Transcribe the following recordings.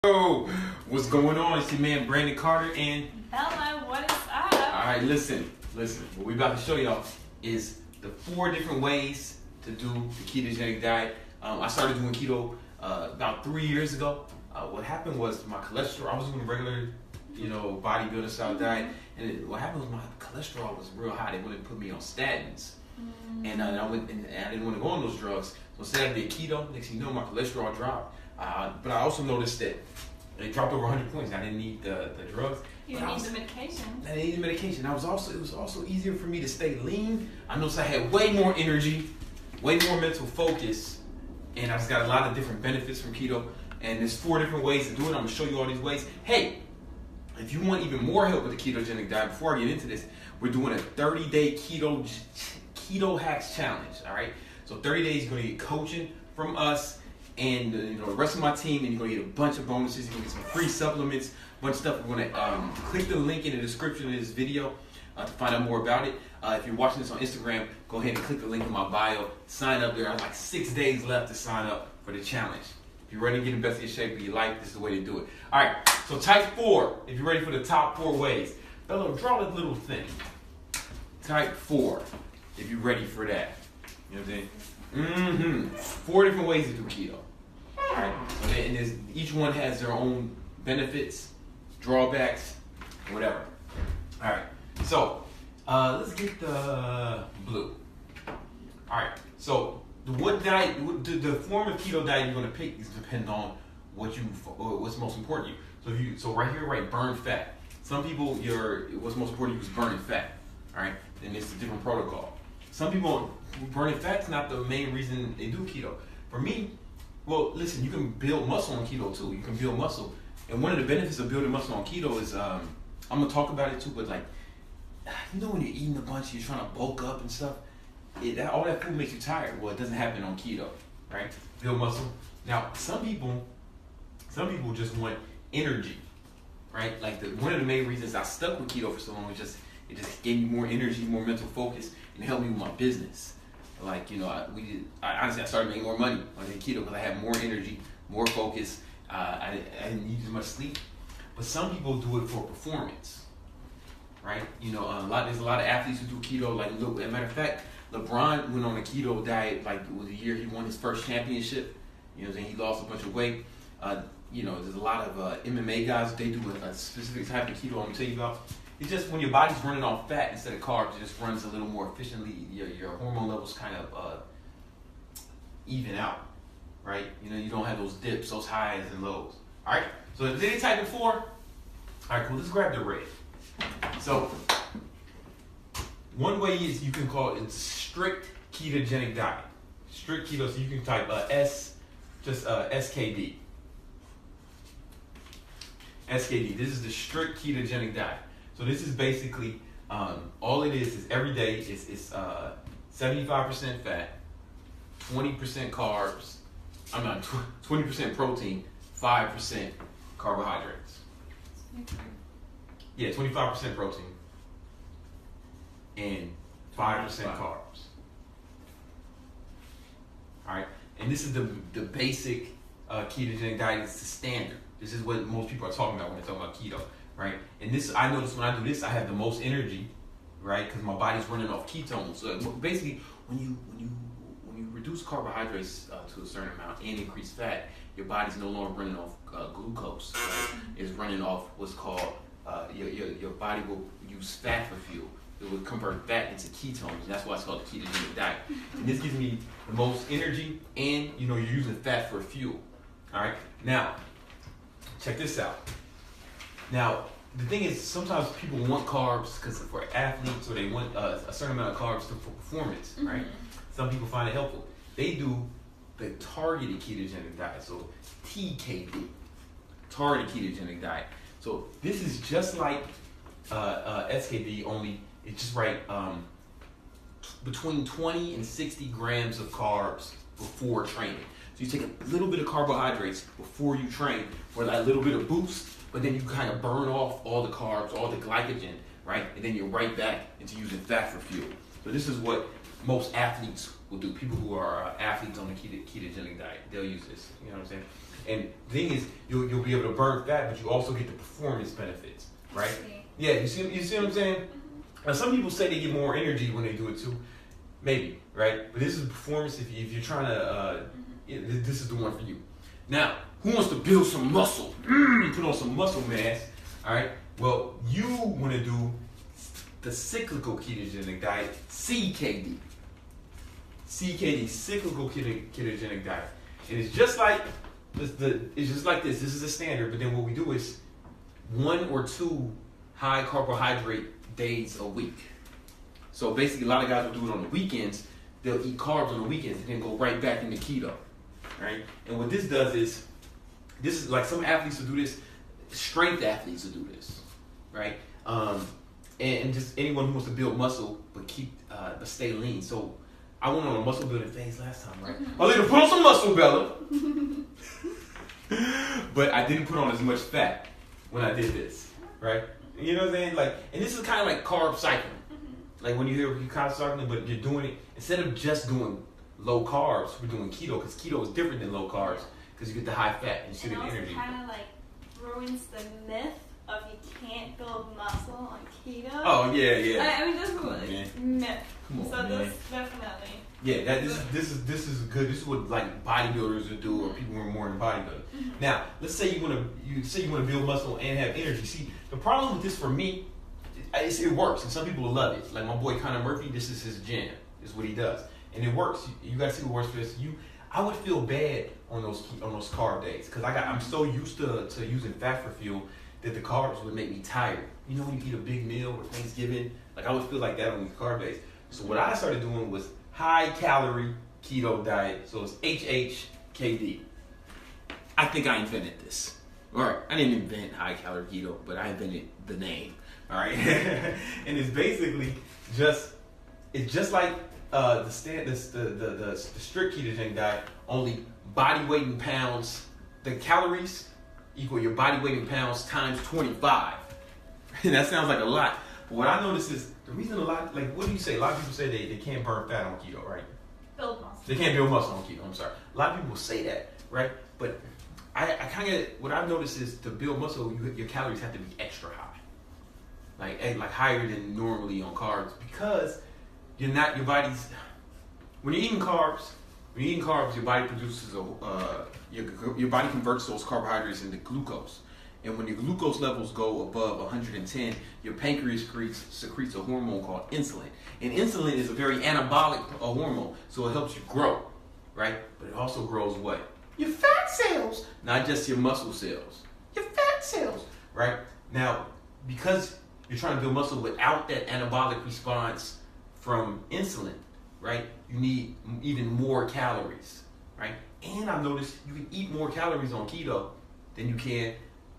Yo, what's going on? It's your man Brandon Carter and Hello, what is up? alright, listen. What we about to show y'all is the 4 different ways to do the ketogenic diet. I started doing keto about 3 years ago. What happened was my cholesterol, I was doing a regular, bodybuilder style diet, and what happened was my cholesterol was real high. They wouldn't put me on statins. And I didn't want to go on those drugs. So instead I did keto. Next thing you know, my cholesterol dropped. But I also noticed that it dropped over 100 points. I didn't need the drugs. You didn't need the medication. I didn't need the medication. It was also easier for me to stay lean. I noticed I had way more energy, way more mental focus, and I just got a lot of different benefits from keto. And there's 4 different ways to do it. I'm gonna show you all these ways. Hey, if you want even more help with the ketogenic diet, before I get into this, we're doing a 30-day keto hacks challenge. All right. So 30 days, you're gonna get coaching from us and the rest of my team, and you're gonna get a bunch of bonuses. You're gonna get some free supplements, a bunch of stuff. We're gonna click the link in the description of this video to find out more about it. If you're watching this on Instagram, go ahead and click the link in my bio. Sign up. There are like 6 days left to sign up for the challenge. If you're ready to get in the best of your shape of your life, this is the way to do it. All right. So type 4 if you're ready for the top 4 ways. Bello, draw that little thing. Type 4 if you're ready for that. You know what I'm saying? 4 different ways to do keto. Alright, and each one has their own benefits, drawbacks, whatever. Alright, so let's get the blue. Alright, so the form of keto diet you're going to pick is depending on what's most important to you. So right here, burn fat. Some people, what's most important to you is burning fat. Alright, and it's a different protocol. Some people, burning fat's not the main reason they do keto. For me, well, listen, you can build muscle on keto too. You can build muscle. And one of the benefits of building muscle on keto is, I'm going to talk about it too, but when you're eating a bunch, you're trying to bulk up and stuff, all that food makes you tired. Well, it doesn't happen on keto, right? Build muscle. Now, some people just want energy, right? One of the main reasons I stuck with keto for so long is it just gave me more energy, more mental focus, and helped me with my business. I started making more money when I did keto because I had more energy, more focus. I didn't need as much sleep. But some people do it for performance, right? There's a lot of athletes who do keto. As a matter of fact, LeBron went on a keto diet. It was the year he won his first championship. He lost a bunch of weight. There's a lot of MMA guys. They do a specific type of keto I'm gonna tell you about. It's just when your body's running off fat instead of carbs, it just runs a little more efficiently. Your hormone levels kind of even out, right? You don't have those dips, those highs and lows. All right. So is any type of 4? All right, cool. Let's grab the red. So one way is you can call it strict ketogenic diet. Strict keto. So you can type SKD. SKD. This is the strict ketogenic diet. So this is basically all it is every day is 75% fat, 20% carbs. 20% protein, 5% carbohydrates. Yeah, 25% protein and 5% carbs. All right, and this is the basic ketogenic diet. It's the standard. This is what most people are talking about when they're talking about keto. Right, and I notice when I do this, I have the most energy, right? Because my body's running off ketones. So basically, when you reduce carbohydrates to a certain amount and increase fat, your body's no longer running off glucose. Right? It's running off what's called your body will use fat for fuel. It will convert fat into ketones, and that's why it's called the ketogenic diet. And this gives me the most energy, and you're using fat for fuel. All right, now check this out. Now, the thing is, sometimes people want carbs because for athletes, or they want a certain amount of carbs for performance, right? Some people find it helpful. They do the targeted ketogenic diet, so TKD, targeted ketogenic diet. So this is just like SKD, only it's just between 20 and 60 grams of carbs before training. So you take a little bit of carbohydrates before you train for that little bit of boost, but then you kind of burn off all the carbs, all the glycogen, right? And then you're right back into using fat for fuel. So this is what most athletes will do. People who are athletes on the ketogenic diet, they'll use this. You know what I'm saying? And the thing is, you'll be able to burn fat, but you also get the performance benefits, right? Yeah, you see what I'm saying? Now, some people say they get more energy when they do it too. Maybe, right? But this is performance if you're trying to, this is the one for you. Now, who wants to build some muscle? Put on some muscle mass, all right? Well, you want to do the cyclical ketogenic diet, CKD. CKD, cyclical ketogenic diet. And it's just like this. This is a standard, but then what we do is 1 or 2 high carbohydrate days a week. So basically, a lot of guys will do it on the weekends. They'll eat carbs on the weekends and then go right back into keto, right? And what this does is, this is like some athletes will do this. Strength athletes will do this, right? And just anyone who wants to build muscle but stay lean. So I went on a muscle building phase last time, right? I need to put on some muscle, Bella. But I didn't put on as much fat when I did this, right? You know what I'm saying? Like, and this is kind of like carb cycling. Like when you hear you carb cycling, but you're doing it instead of just doing low carbs, we're doing keto because keto is different than low carbs because you get the high fat and you still get the energy. It also kind of like ruins the myth of you can't build muscle on keto. Oh yeah. I mean, just myth. Come on, so man. this definitely. Yeah, this is good. This is what like bodybuilders would do, or people who are more in bodybuilding. Now, let's say you want to build muscle and have energy. See, the problem with this for me, it works, and some people will love it. Like my boy Conor Murphy, this is his jam. This is what he does, and it works. You got to see what works for this. I would feel bad on those carb days because I'm so used to using fat for fuel that the carbs would make me tired. You know when you eat a big meal or Thanksgiving, like I would feel like that on these carb days. So what I started doing was high calorie keto diet. So it's HHKD. I think I invented this. All right, I didn't invent high calorie keto, but I invented the name. All right, and it's basically just like the strict ketogenic diet. Only body weight in pounds. The calories equal your body weight in pounds times 25. And that sounds like a lot. But what I noticed is the reason what do you say? A lot of people say they can't burn fat on keto, right? Build muscle. They can't build muscle on keto. I'm sorry. A lot of people say that, right? But I kind of what I've noticed is to build muscle, your calories have to be extra high, like higher than normally on carbs because your body's when you're eating carbs. When you're eating carbs, your body produces your body converts those carbohydrates into glucose. And when your glucose levels go above 110, your pancreas secretes a hormone called insulin. And insulin is a very anabolic hormone, so it helps you grow, right? But it also grows what? Your fat cells, not just your muscle cells. Your fat cells, right? Now, because you're trying to build muscle without that anabolic response from insulin, right? You need even more calories, right? And I've noticed you can eat more calories on keto than you can.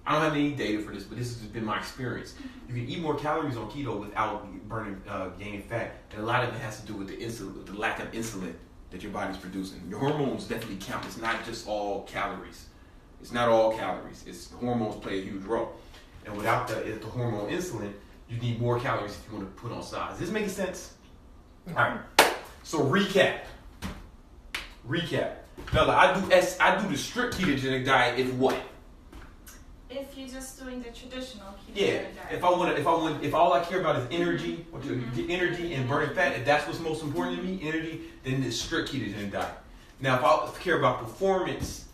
I don't have any data for this, but this has been my experience. You can eat more calories on keto without gaining fat, and a lot of it has to do with the lack of insulin that your body's producing. Your hormones definitely count. It's not just all calories. It's not all calories. It's hormones play a huge role, and without the hormone insulin, you need more calories if you want to put on size. Is this making sense? All right. So recap. Bella, I do the strict ketogenic diet if what? If you're just doing the traditional ketogenic diet. If all I care about is energy, get energy and burning fat, if that's what's most important to me, energy, then it's strict ketogenic diet. Now, if I care about performance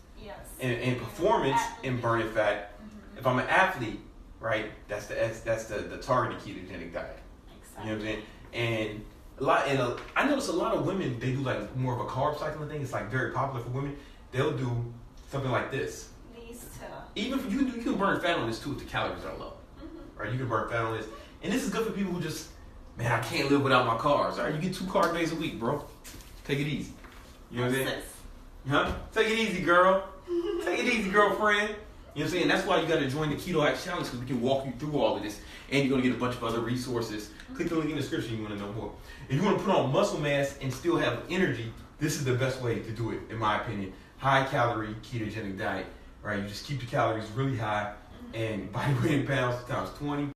and performance and burning fat, if I'm an athlete, right, that's the targeted ketogenic diet. Exactly. You know what I'm saying? And I notice a lot of women, they do like more of a carb cycling thing. It's like very popular for women. They'll do something like this. These two. Even if you can burn fat on this too if the calories are low. Right? You can burn fat on this. And this is good for people who just, man, I can't live without my carbs. All right, you get 2 carb days a week, bro. Take it easy. You know what I'm saying? Huh? Take it easy, girl. Take it easy, girlfriend. You know what I'm saying? That's why you got to join the Keto Act Challenge because we can walk you through all of this. And you're going to get a bunch of other resources. Click the link in the description if you want to know more. If you want to put on muscle mass and still have energy, this is the best way to do it, in my opinion. High calorie ketogenic diet. Right? You just keep the calories really high and body weight in pounds times 20.